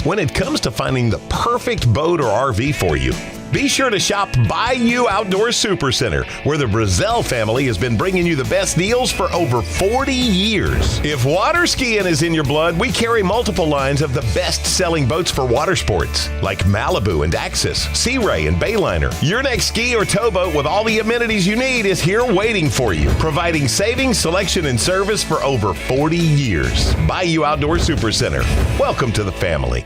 when it comes to finding the perfect boat or RV for you. Be sure to shop Bayou Outdoor Supercenter, where the Brazel family has been bringing you the best deals for over 40 years. If water skiing is in your blood, we carry multiple lines of the best-selling boats for water sports, like Malibu and Axis, Sea Ray and Bayliner. Your next ski or towboat with all the amenities you need is here waiting for you, providing savings, selection, and service for over 40 years. Bayou Outdoor Supercenter. Welcome to the family.